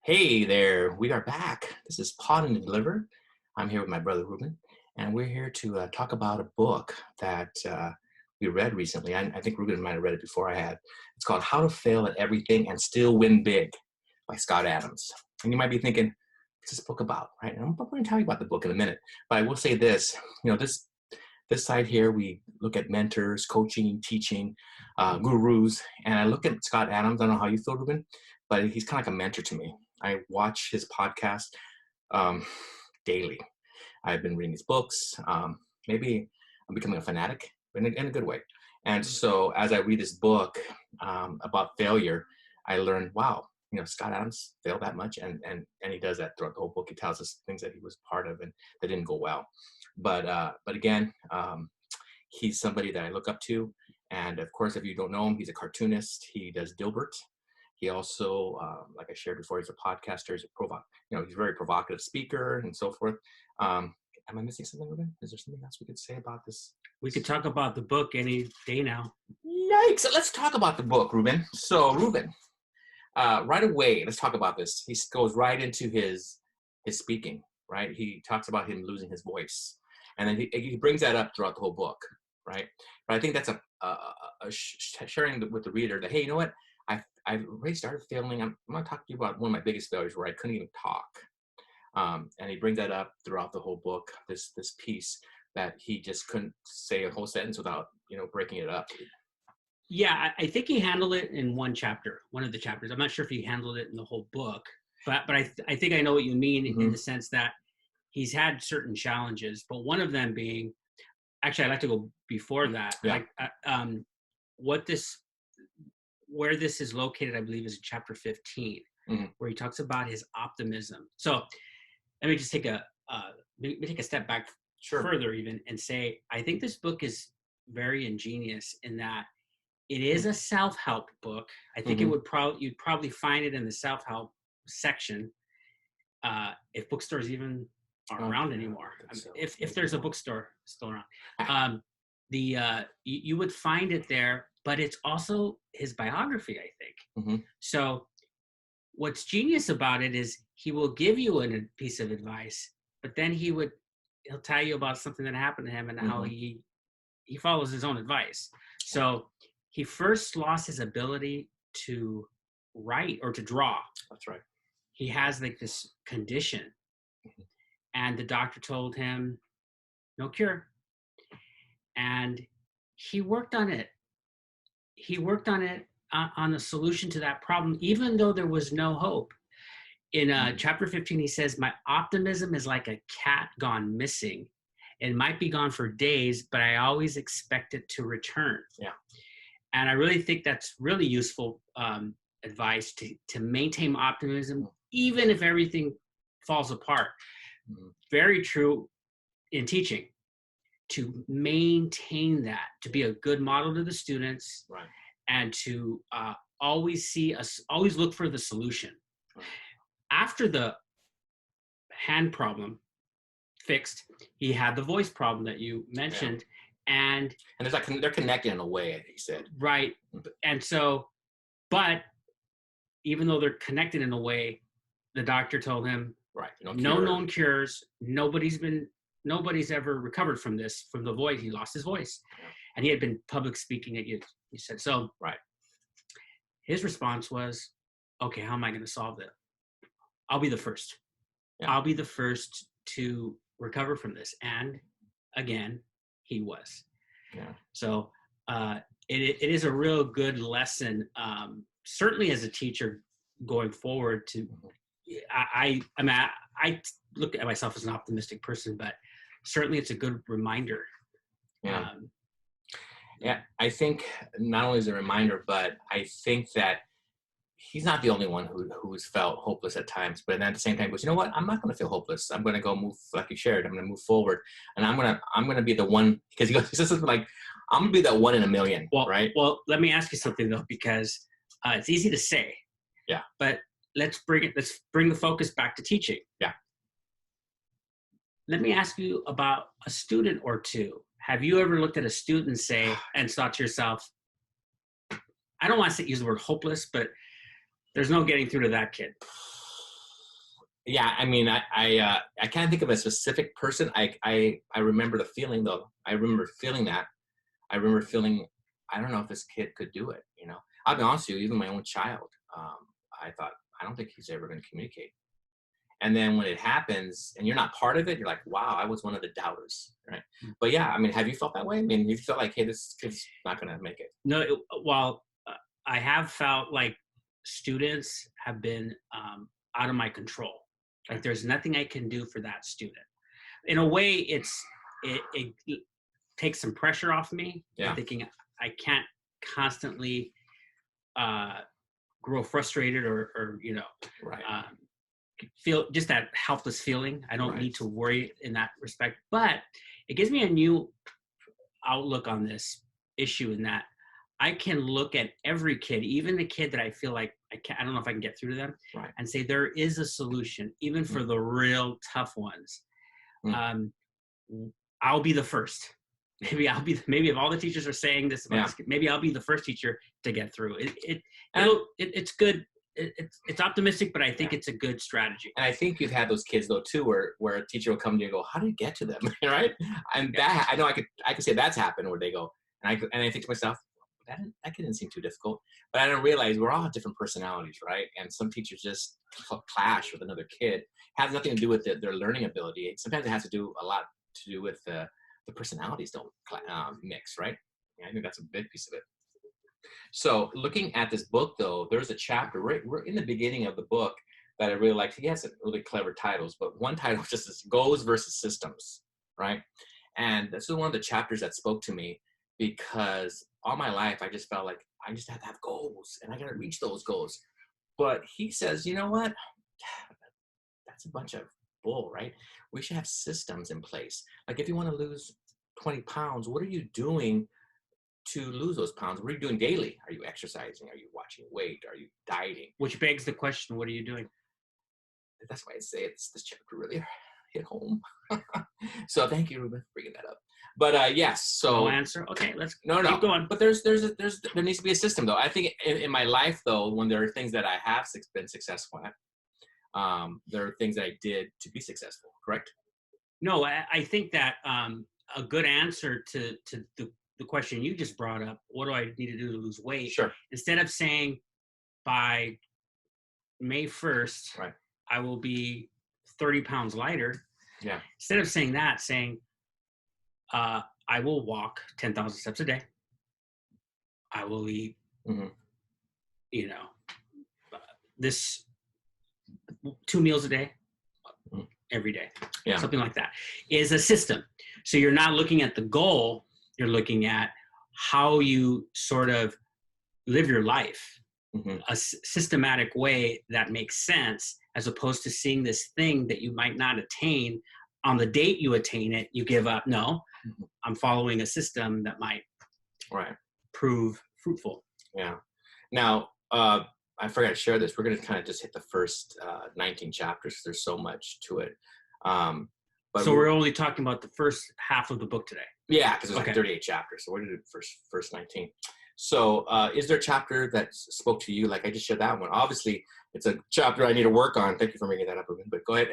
Hey there, we are back. This is Pod and Deliver. I'm here with my brother Ruben, and we're here to talk about a book that we read recently. I think Ruben might have read it before I had. It's called How to Fail at Everything and Still Win Big by Scott Adams. And you might be thinking, what's this book about, right? And I'm going to tell you about the book in a minute, but I will say this, this side here, we look at mentors, coaching, teaching, gurus, and I look at Scott Adams. I don't know how you feel, Ruben, but he's kind of like a mentor to me. I watch his podcast daily. I've been reading his books. Maybe I'm becoming a fanatic in a good way. And so as I read this book about failure, I learned, wow, Scott Adams failed that much. And he does that throughout the whole book. He tells us things that he was part of and that didn't go well. But again, he's somebody that I look up to. And of course, if you don't know him, he's a cartoonist. He does Dilbert. He also, like I shared before, he's a podcaster. He's he's a very provocative speaker and so forth. Am I missing something, Ruben? Is there something else we could say about this? We could talk about the book any day now. Yikes! Let's talk about the book, Ruben. So, Ruben, right away, let's talk about this. He goes right into his speaking. Right? He talks about him losing his voice, and then he brings that up throughout the whole book. Right? But I think that's sharing with the reader that, hey, you know what? I already started failing. I'm going to talk to you about one of my biggest failures where I couldn't even talk. And he brings that up throughout the whole book, this piece that he just couldn't say a whole sentence without, breaking it up. Yeah, I think he handled it in one of the chapters. I'm not sure if he handled it in the whole book, but I think I know what you mean in the sense that he's had certain challenges, but one of them being, actually, I'd like to go before that. Yeah. Where this is located, I believe, is in chapter 15, where he talks about his optimism. So let me just take a step back further even and say, I think this book is very ingenious in that it is a self-help book. I think you'd probably find it in the self-help section if bookstores even are around anymore. If there's a bookstore still around. You would find it there, but it's also his biography, I think. So what's genius about it is he will give you a piece of advice, but then he'll tell you about something that happened to him and how he follows his own advice. So he first lost his ability to write or to draw. That's right. He has like this condition, and the doctor told him no cure. And he worked on it. On a solution to that problem, even though there was no hope. In chapter 15, he says, my optimism is like a cat gone missing. It might be gone for days, but I always expect it to return. Yeah. And I really think that's really useful advice to maintain optimism, even if everything falls apart. Very true in teaching. To maintain that, to be a good model to the students, right, and to always look for the solution. Right. After the hand problem fixed, he had the voice problem that you mentioned, and there's like they're connected in a way, he said. Right, and so, but even though they're connected in a way, the doctor told him, right, no known cures, nobody's ever recovered from the voice. He lost his voice. Yeah. And he had been public speaking at you said. So right. His response was, okay, how am I going to solve it? I'll be the first. Yeah. I'll be the first to recover from this. And again, he was. Yeah. So it is a real good lesson, certainly as a teacher going forward to, I look at myself as an optimistic person, but certainly it's a good reminder. Yeah. I think not only is it a reminder, but I think that he's not the only one who's felt hopeless at times, but then at the same time goes, you know what? I'm not going to feel hopeless. I'm going to go move, like you shared. I'm going to move forward, and I'm going to be the one, because he says like, I'm going to be that one in a million, right? Well, let me ask you something though, because it's easy to say. Yeah. But let's bring the focus back to teaching. Yeah. Let me ask you about a student or two. Have you ever looked at a student and thought to yourself, I don't want to use the word hopeless, but there's no getting through to that kid? Yeah, I mean, I can't think of a specific person. I remember the feeling though. I remember feeling that. I remember feeling, I don't know if this kid could do it. You know, I'll be honest with you. Even my own child, I thought, I don't think he's ever going to communicate. And then when it happens, and you're not part of it, you're like, wow, I was one of the doubters, right? But yeah, I mean, have you felt that way? I mean, you felt like, hey, this kid's not going to make it. No, while I have felt like students have been out of my control. Like there's nothing I can do for that student. In a way, it takes some pressure off me. Yeah. I'm thinking I can't constantly grow frustrated or you know, right. Feel just that helpless feeling. I don't Right. need to worry in that respect, but it gives me a new outlook on this issue in that I can look at every kid, even the kid that I feel like I don't know if I can get through to them, Right. and say there is a solution, even for the real tough ones. I'll be the first. Maybe maybe if all the teachers are saying this about this kid, maybe I'll be the first teacher to get through. It's good. It's optimistic, but I think it's a good strategy. And I think you've had those kids though too, where a teacher will come to you and go, "How did you get to them?" Right? And that I know I could say that's happened where they go, and I think to myself, that kid didn't seem too difficult, but I didn't realize we're all different personalities, right? And some teachers just clash with another kid. It has nothing to do with their learning ability. Sometimes it has to do a lot to do with the personalities don't mix, right? Yeah, I think that's a big piece of it. So looking at this book, though, there's a chapter right we're in the beginning of the book that I really liked. He has some really clever titles, but one title just is Goals versus Systems, right? And this is one of the chapters that spoke to me because all my life I just felt like I just have to have goals and I got to reach those goals. But he says, you know what? That's a bunch of bull, right? We should have systems in place. Like if you want to lose 20 pounds, what are you doing to lose those pounds? What are you doing daily? Are you exercising? Are you watching weight? Are you dieting? Which begs the question, what are you doing? That's why I say this chapter really hit home. So thank you, Ruben, for bringing that up. But yes, so no answer. Okay, let's no. keep going. But there needs to be a system though. I think in my life though, when there are things that I have been successful at, there are things that I did to be successful. Correct? No, I think that a good answer to the question you just brought up, what do I need to do to lose weight? Sure. Instead of saying by May 1st, right, I will be 30 pounds lighter. Yeah. Instead of saying that, saying I will walk 10,000 steps a day. I will eat, you know, this 2 meals a day. Every day, something like that, is a system. So you're not looking at the goal, you're looking at how you sort of live your life, a systematic way that makes sense, as opposed to seeing this thing that you might not attain. On the date you attain it, you give up. No, I'm following a system that might prove fruitful. Yeah. Now, I forgot to share this. We're going to kind of just hit the first 19 chapters because there's so much to it. But so we're only talking about the first half of the book today. Yeah, because there's like 38 chapters. So we're going to do the first 19. So is there a chapter that spoke to you? Like I just shared that one. Obviously, it's a chapter I need to work on. Thank you for bringing that up, Ruben. But go ahead.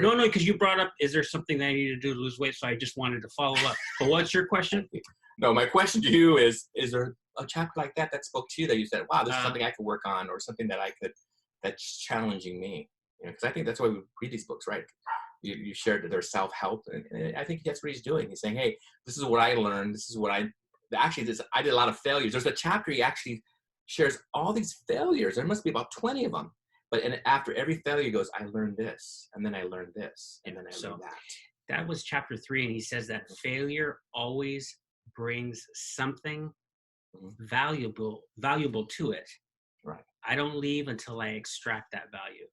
No, because you brought up, is there something that I need to do to lose weight? So I just wanted to follow up. But what's your question? No, my question to you is there a chapter like that spoke to you that you said, wow, this is something I could work on, or something that that's challenging me? Because I think that's why we read these books, right? You shared that there's self-help, and I think that's what he's doing. He's saying, hey, this is what I learned. This is what I did a lot of failures. There's a chapter he actually shares all these failures. There must be about 20 of them. But after every failure, he goes, I learned this, and then I learned this, and then I learned that. That was chapter 3, and he says that failure always brings something valuable to it. Right. I don't leave until I extract that value.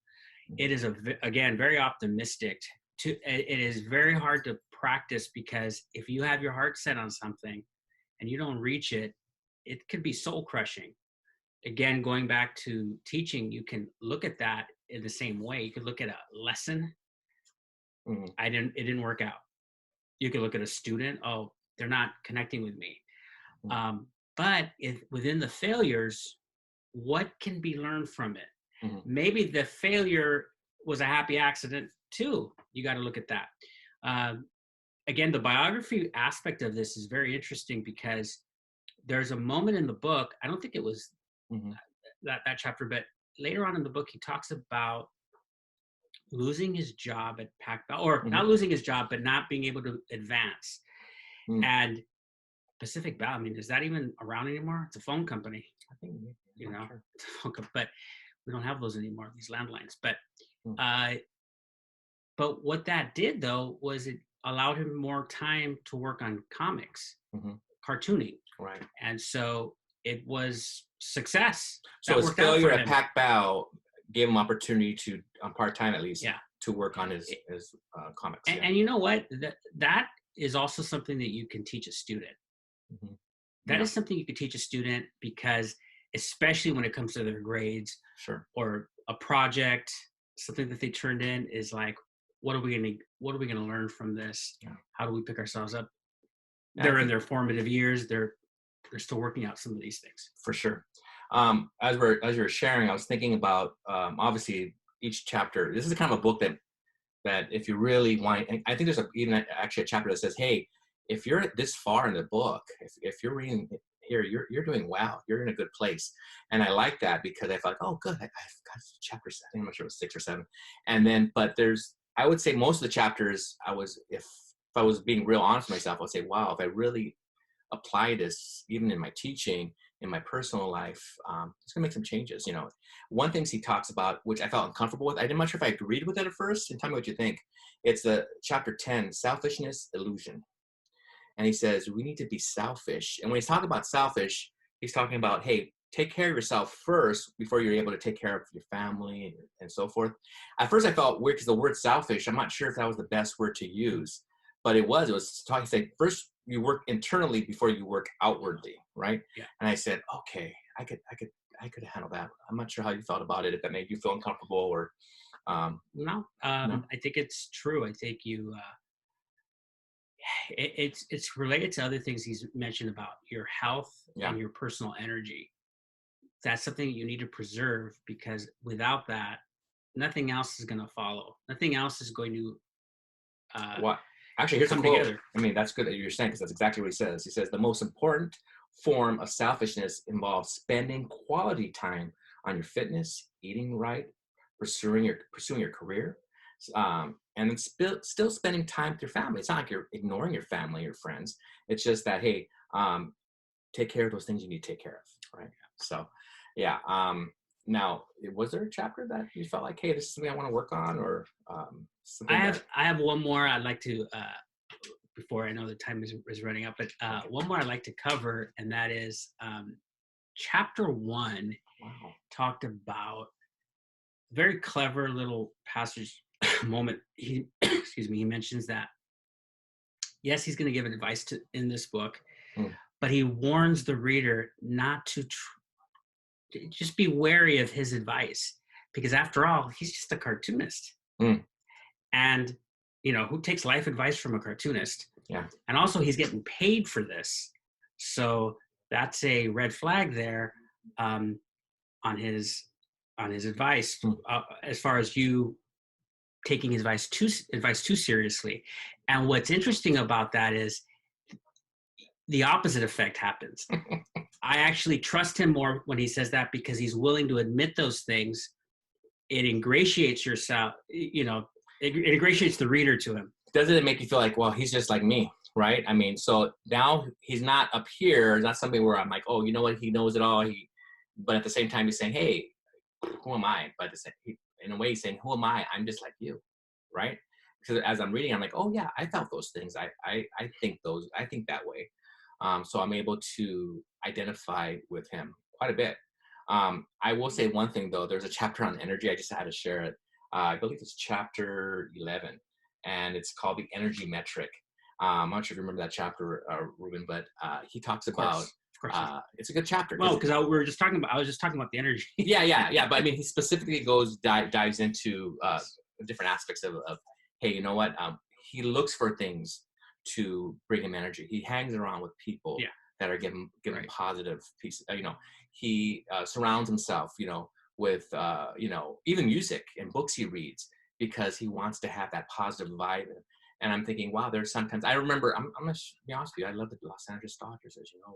It is again very optimistic. It is very hard to practice, because if you have your heart set on something and you don't reach it, it could be soul crushing. Again, going back to teaching, you can look at that in the same way. You could look at a lesson. It didn't work out. You could look at a student. Oh, they're not connecting with me. But within the failures, what can be learned from it? Maybe the failure was a happy accident too. You got to look at that. Again, the biography aspect of this is very interesting because there's a moment in the book. I don't think it was that chapter, but later on in the book, he talks about losing his job at Pac-Bell, or not losing his job, but not being able to advance. And Pacific Bell, I mean, is that even around anymore? It's a phone company. I think, you know, sure. But we don't have those anymore, these landlines. But what that did, though, was it allowed him more time to work on comics, cartooning. Right. And so it was success. So his failure at Pac-Bell gave him opportunity to, part-time at least, to work on his comics. And you know what? That is also something that you can teach a student. That is something you could teach a student, because especially when it comes to their grades, or a project, something that they turned in, is like, what are we gonna learn from this? How do we pick ourselves up? They're in their formative years. They're still working out some of these things. For sure. As you're sharing, I was thinking about obviously each chapter. This is kind of a book that if you really want, and I think there's even actually a chapter that says, hey, if you're this far in the book, if you're reading here, you're doing well. You're in a good place. And I like that, because I felt, oh, good, I've got chapter 7. I'm not sure it was 6 or 7. And then, but I would say most of the chapters, if I was being real honest with myself, I would say, wow, if I really apply this, even in my teaching, in my personal life, it's gonna make some changes. You know, one thing he talks about, which I felt uncomfortable with, I'm not sure if I agreed with it at first, and tell me what you think. It's the chapter 10, Selfishness, Illusion. And he says, we need to be selfish. And when he's talking about selfish, he's talking about, hey, take care of yourself first before you're able to take care of your family and so forth. At first I felt weird, because the word selfish, I'm not sure if that was the best word to use, but it was talking, say, first you work internally before you work outwardly, right? Yeah. And I said, okay, I could handle that. I'm not sure how you felt about it, if that made you feel uncomfortable or no. No? I think it's true. I think you it's related to other things he's mentioned about your health and your personal energy. That's something you need to preserve, because without that, nothing else is going to follow. Nothing else is going to what? Actually, here's a quote. Together. I mean, that's good that you're saying, because that's exactly what he says. He says, the most important form of selfishness involves spending quality time on your fitness, eating right, pursuing your career, and then still spending time with your family. It's not like you're ignoring your family, your friends. It's just that, hey, take care of those things you need to take care of, right? So, yeah. Now, was there a chapter that you felt like, hey, this is something I want to work on, or something? I have one more I'd like to, before I know the time is running up, but one more I'd like to cover, and that is chapter 1. Wow. Talked about very clever little passage moment. He he mentions that, yes, he's going to give advice in this book, but he warns the reader not to just be wary of his advice, because after all, he's just a cartoonist. And, you know, who takes life advice from a cartoonist? Yeah. And also, he's getting paid for this. So that's a red flag there on his advice, as far as you taking his advice too seriously. And what's interesting about that is the opposite effect happens. I actually trust him more when he says that, because he's willing to admit those things. It ingratiates yourself, you know, it ingratiates the reader to him. Doesn't it make you feel like, well, he's just like me, right? I mean, so now he's not up here. It's not something where I'm like, oh, you know what? He knows it all. But at the same time, he's saying, hey, who am I? But in a way, he's saying, who am I? I'm just like you, right? Because as I'm reading, I'm like, oh yeah, I felt those things. I think that way. So I'm able to identify with him quite a bit. I will say one thing though. There's a chapter on energy. I just had to share it. I believe it's chapter 11, and it's called the energy metric. I'm not sure if you remember that chapter, Ruben, but he talks about. It's a good chapter. Well, because I was just talking about the energy. yeah. But I mean, he specifically dives into different aspects of hey, you know what? He looks for things to bring him energy. He hangs around with people that are giving positive pieces. You know, he surrounds himself, you know, with you know, even music and books he reads. because he wants to have that positive vibe. And I'm thinking, wow, there's sometimes, I remember, I'm going to be honest with you, I love the Los Angeles Dodgers, as you know,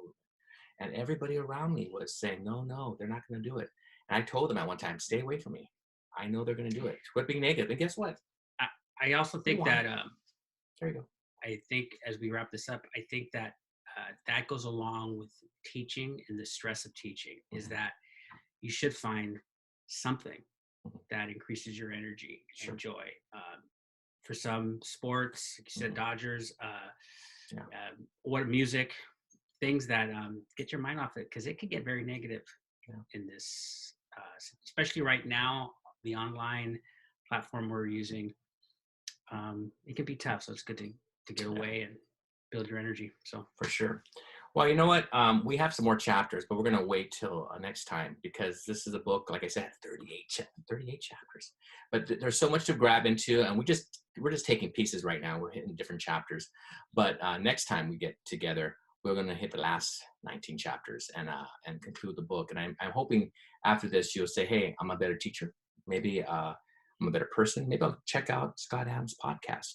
and everybody around me was saying, no, they're not going to do it. And I told them at one time, stay away from me. I know they're going to do it. Quit being negative. And guess what? I also think that, there you go. I think as we wrap this up, I think that that goes along with teaching and the stress of teaching is that you should find something that increases your energy and joy. For some sports, like you said, Dodgers, what music, things that get your mind off it, because it could get very negative in this, especially right now, the online platform we're using. It can be tough, so it's good to get away and build your energy. So for sure. Well, you know what? We have some more chapters, but we're going to wait till next time, because this is a book, like I said, 38 chapters. But there's so much to grab into, and we're just taking pieces right now. We're hitting different chapters. But next time we get together, we're going to hit the last 19 chapters and conclude the book. And I'm hoping after this, you'll say, hey, I'm a better teacher. Maybe I'm a better person. Maybe I'll check out Scott Adams' podcast.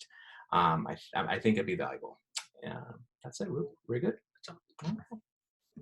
I think it'd be valuable. That's it, Rube. We're good.